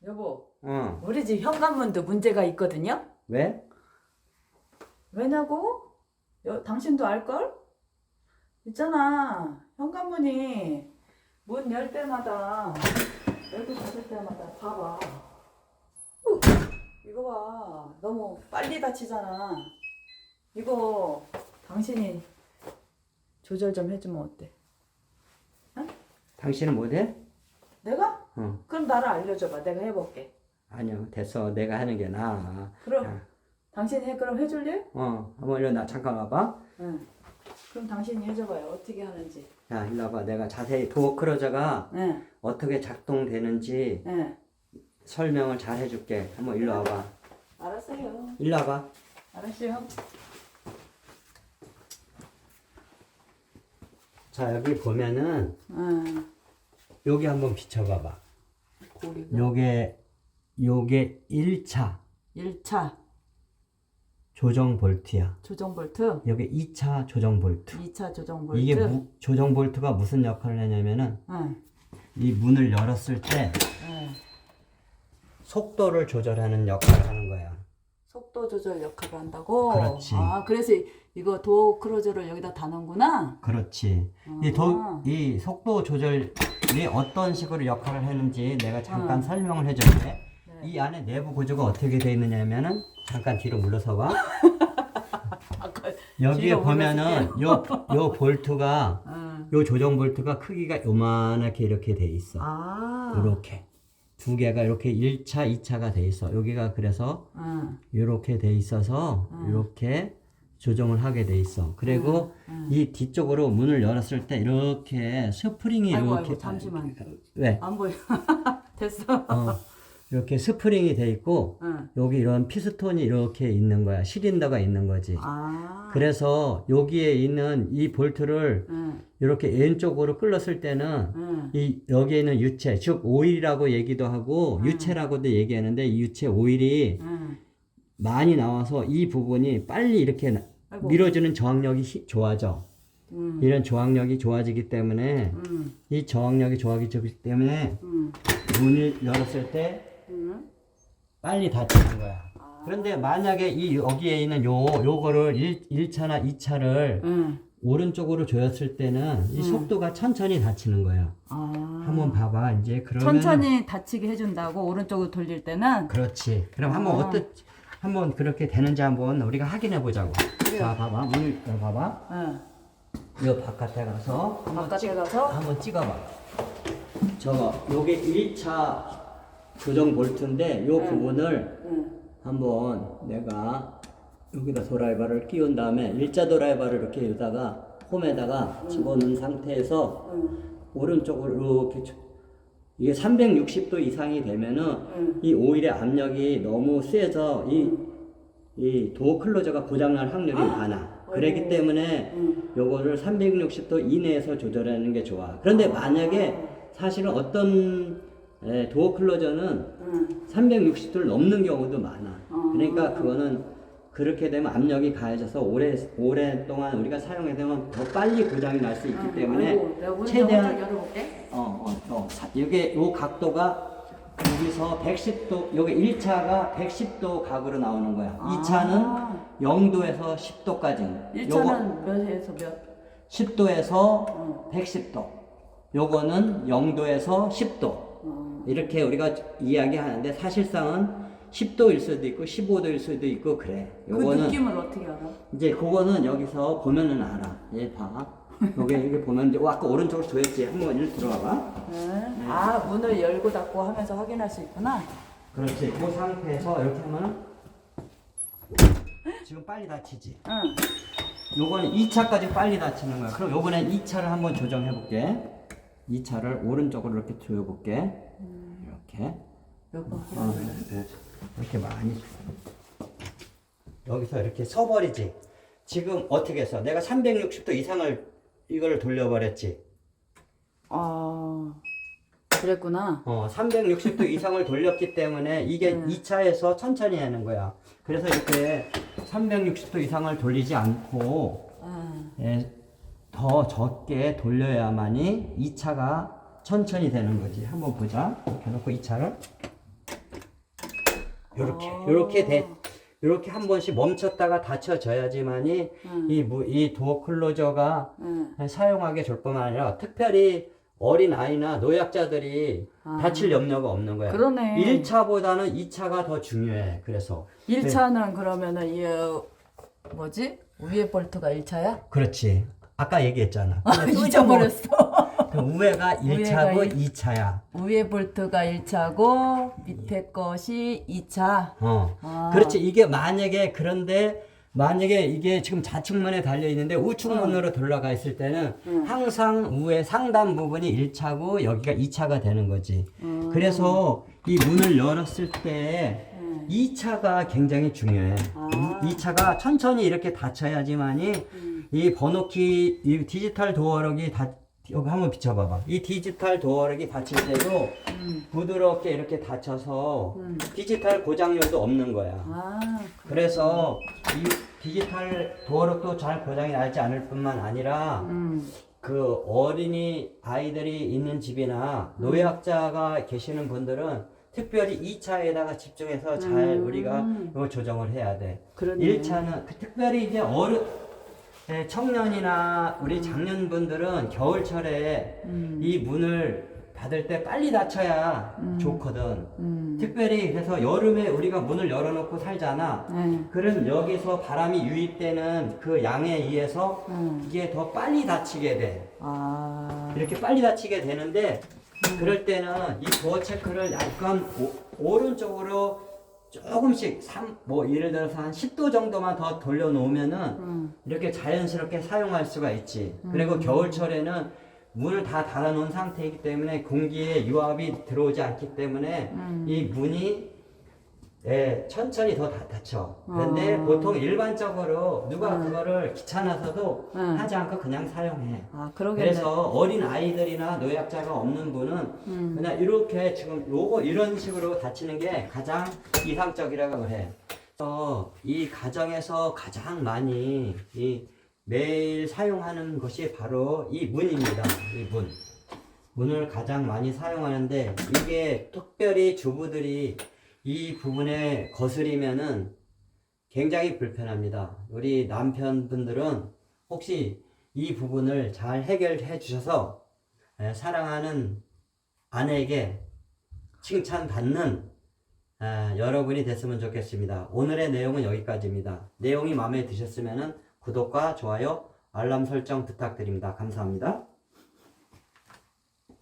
여보, 어. 우리 집 현관문도 문제가 있거든요? 왜? 왜냐고? 당신도 알걸? 있잖아, 현관문이 문 열 때마다, 열고 닫을 때마다 봐봐. 이거 봐, 너무 빨리 닫히잖아. 이거 당신이 조절 좀 해주면 어때? 응? 당신은 못해? 내가? 어. 그럼 나를 알려줘봐. 내가 해볼게. 아니요, 됐어. 내가 하는 게 나아. 그럼 야. 당신이 해? 그럼 해줄래? 한번 일로 나 잠깐 와봐. 응. 그럼 당신이 해줘봐요. 어떻게 하는지. 야, 일로 와봐. 내가 자세히 도어 크로저가 응. 어떻게 작동되는지 응. 설명을 잘 해줄게. 한번 일로 와봐. 알았어요. 일로 와봐. 알았어요. 자, 여기 보면은 응. 여기 한번 비춰봐봐. 고리가. 요게 1차 1차 조정 볼트야. 조정 볼트. 여기 2차 조정 볼트. 2차 조정 볼트. 이게 조정 볼트가 무슨 역할을 하냐면은 응. 이 문을 열었을 때 응. 속도를 조절하는 역할을 하는 거야. 속도 조절 역할을 한다고? 그렇지. 아, 그래서 이거 도어 크로저를 여기다 다는구나? 그렇지. 아. 이 속도 조절이 어떤 식으로 역할을 하는지 내가 잠깐 설명을 해줄게. 네. 이 안에 내부 구조가 어떻게 되어 있느냐면은 잠깐 뒤로 물러서 봐. 여기에 뒤로 보면은 요 볼트가 응. 요 조정 볼트가 크기가 요만하게 이렇게 돼 있어. 아. 이렇게 두 개가 이렇게 1차, 2차가 돼 있어. 여기가 그래서 응. 이렇게 돼 있어서 이렇게 조정을 하게 돼 있어. 그리고 이 뒤쪽으로 문을 열었을 때 이렇게 스프링이 아이고, 이렇게 아이고, 잠시만. 왜? 안 보여. 됐어. 이렇게 스프링이 돼 있고 응. 여기 이런 피스톤이 이렇게 있는 거야. 실린더가 있는 거지. 아. 그래서 여기에 있는 이 볼트를 응. 이렇게 왼쪽으로 끌었을 때는 응. 이 여기에 있는 유체, 즉 오일이라고 얘기도 하고 유체라고도 얘기하는데 이 유체 오일이 응. 많이 나와서 이 부분이 빨리 이렇게 아이고. 밀어주는 저항력이 좋아져. 이런 저항력이 좋아지기 때문에 이 저항력이 좋아지기 때문에 문을 열었을 때 빨리 닫히는 거야. 그런데 만약에 여기에 있는 요거를 1차나 2차를 응. 오른쪽으로 조였을 때는 이 속도가 천천히 닫히는 거야. 아. 한번 봐봐. 이제 그러면 천천히 닫히게 해준다고 오른쪽으로 돌릴 때는. 그렇지. 그럼 한번 그렇게 되는지 한번 우리가 확인해 보자고. 자, 봐봐. 문을 봐봐. 응. 이 바깥에 가서 바깥에 가서. 한번 찍어봐. 요게 1차 조정 볼트인데 요 부분을 응. 한번 내가 여기다 드라이버를 끼운 다음에 일자 드라이버를 이렇게 여기다가 홈에다가 집어넣은 상태에서 오른쪽으로 이렇게 이게 360도 이상이 되면은 이 오일의 압력이 너무 세서 이 도어 클로저가 고장날 확률이 많아. 그렇기 때문에 요거를 360도 이내에서 조절하는 게 좋아. 그런데 만약에 사실은 어떤 도어 클로저는 360도를 넘는 경우도 많아. 그러니까 그거는 그렇게 되면 압력이 가해져서 오랫동안 우리가 사용하게 되면 더 빨리 고장이 날 수 있기 때문에 아이고, 내가 문 최대한 열어볼게. 이게 요 각도가 여기서 110도, 여기 1차가 110도 각으로 나오는 거야. 2차는 0도에서 10도까지. 1차는 몇에서 몇? 10도에서 110도. 요거는 0도에서 10도. 이렇게 우리가 이야기하는데 사실상은 10도일 수도 있고 15도일 수도 있고 그래. 그 느낌을 어떻게 알아? 이제 그거는 여기서 보면은 알아. 얘 봐. 여기 보면 이제 아까 오른쪽으로 조였지. 한번 이리 들어와봐. 네. 아, 문을 열고 닫고 하면서 확인할 수 있구나. 그렇지. 그 상태에서 이렇게 하면 지금 빨리 닫히지. 응. 요거는 2차까지 빨리 닫히는 거야. 그럼 요번엔 2차를 한번 조정해 볼게. 2차를 오른쪽으로 이렇게 조여 볼게. 이렇게. 요거. 이렇게 많이 여기서 이렇게 서버리지. 지금 어떻게 했어? 내가 360도 이상을 이걸 돌려버렸지. 그랬구나. 360도 이상을 돌렸기 때문에 이게 2차에서 천천히 하는 거야. 그래서 이렇게 360도 이상을 돌리지 않고 더 적게 돌려야만이 2차가 천천히 되는 거지. 한번 보자. 이렇게 해놓고 2차를 요렇게 한 번씩 멈췄다가 닫혀져야지만이 이 도어 클로저가 사용하기 좋을 뿐만 아니라 특별히 어린 아이나 노약자들이 다칠 염려가 없는 거야. 그러네. 1차보다는 2차가 더 중요해. 그래서 1차는 그러면은 이 뭐지? 위에 볼트가 1차야? 그렇지. 아까 얘기했잖아. 잊어버렸어. 그 우회가 1차고 2차야. 위에 볼트가 1차고 밑에 것이 2차. 그렇지. 이게 만약에 이게 지금 좌측문에 달려 있는데 우측문으로 돌아가 있을 때는 항상 우회 상단 부분이 1차고 여기가 2차가 되는 거지. 그래서 이 문을 열었을 때 2차가 굉장히 중요해. 2차가 천천히 이렇게 닫혀야지만이 이 번호키, 이 디지털 도어락이 여기 한번 비춰봐봐. 이 디지털 도어락이 닫힐 때도 부드럽게 이렇게 닫혀서 디지털 고장률도 없는 거야. 그래서 이 디지털 도어락도 잘 고장이 나지 않을 뿐만 아니라 그 어린이 아이들이 있는 집이나 노약자가 계시는 분들은 특별히 2차에다가 집중해서 잘 우리가 이거 조정을 해야 돼. 그러네. 1차는 특별히 이제 청년이나 우리 장년분들은 겨울철에 이 문을 닫을 때 빨리 닫혀야 좋거든. 특별히 그래서 여름에 우리가 문을 열어놓고 살잖아. 그럼 여기서 바람이 유입되는 그 양에 의해서 이게 더 빨리 닫히게 돼. 이렇게 빨리 닫히게 되는데 그럴 때는 이 도어 체크를 약간 오른쪽으로 조금씩 예를 들어서 한 10도 정도만 더 돌려놓으면은 이렇게 자연스럽게 사용할 수가 있지. 그리고 겨울철에는 문을 다 닫아놓은 상태이기 때문에 공기의 유압이 들어오지 않기 때문에 이 문이 천천히 더 닫혀. 그런데 보통 일반적으로 누가 그거를 귀찮아서도 하지 않고 그냥 사용해. 그러겠네. 그래서 어린 아이들이나 노약자가 없는 분은 그냥 이렇게 지금 이런 식으로 닫히는 게 가장 이상적이라고 해. 그래서 이 가정에서 가장 많이 매일 사용하는 것이 바로 이 문입니다. 이 문을 가장 많이 사용하는데 이게 특별히 주부들이 이 부분에 거스리면은 굉장히 불편합니다. 우리 남편분들은 혹시 이 부분을 잘 해결해 주셔서 사랑하는 아내에게 칭찬받는 여러분이 됐으면 좋겠습니다. 오늘의 내용은 여기까지입니다. 내용이 마음에 드셨으면 구독과 좋아요, 알람 설정 부탁드립니다. 감사합니다.